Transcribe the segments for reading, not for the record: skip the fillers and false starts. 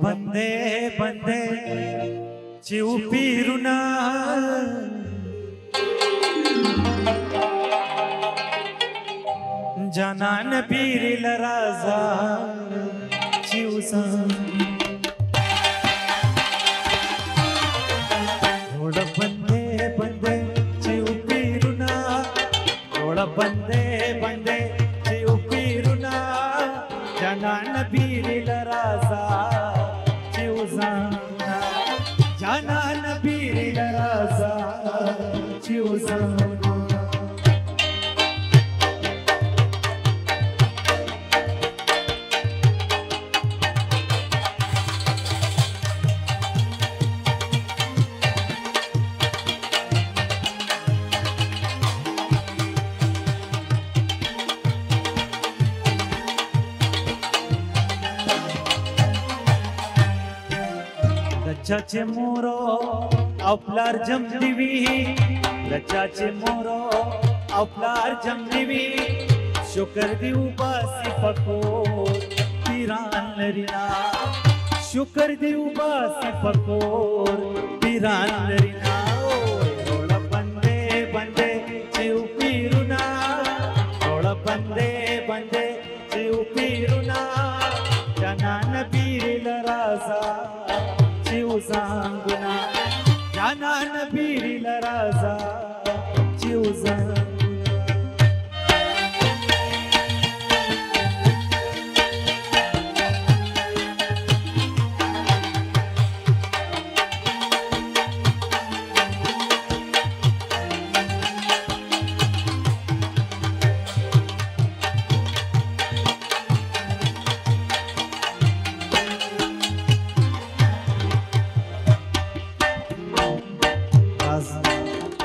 बंदे बंदे चिव पीरुना जनान पीरिल राजा चिवसा थोड़ा बंदे बंदे चिव पीरुना थोड़ा बंदे बंदे चिव पीरुना जनान पीरिल राजा चिवसा जनान पीरिल राजा चिवसा लच्चाचे मोरो आपलार जमदिवी लच्चाचे मोरो आपलार जमदिवी शुक्र दिव बासी पको पिरान लरिना शुक्र दिव बासी पको पिरान लरिना थोड़ा बंदे बंदे चिव पीरुना थोड़ा बंदे बंदे चिव पीरुना जनान पीरिल राजा चिवसांगुना जनान पीरिल राजा चिवसांगुना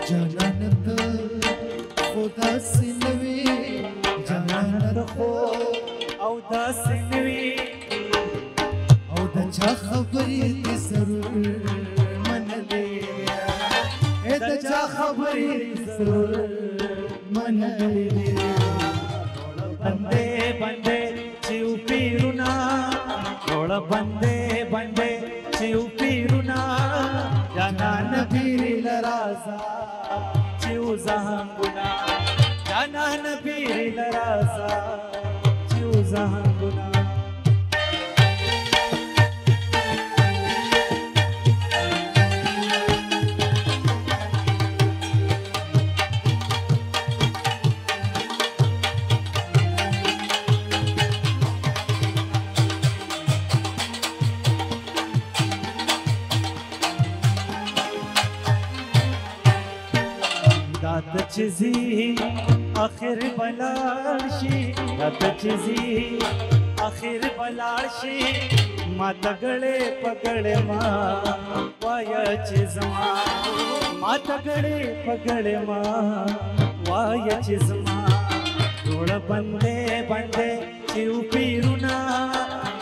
जनानत खुदा सिनवी जनानत खो औदा सिनवी औदा खबरी ती जरूर मन ले ऐदा खबरी जरूर मन ले बंदे बंदे चिव पीरुना थोड़ा बंदे बंदे चिव पीरुना जनान पीरिल राजा चिवसांगुना जनान पीरिल राजा चिवसांगुना दात चिजी आखिर बलाशी दात चिजी आखिर बलाशी मातगळे पगळे मा वायाची जमा मातगळे पगळे मा वायाची जमा थोड़ा बंदे बंदे चिव पीरुना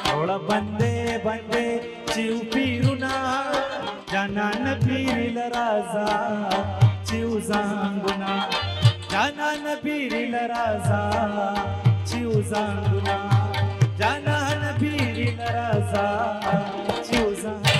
थोड़ा बंदे बंदे चिव पीरुना जनान पीरिल राजा चिवसांगुना जनान पीरिल राजा चिवसांगुना जनान पीरिल राजा चिवसांगुना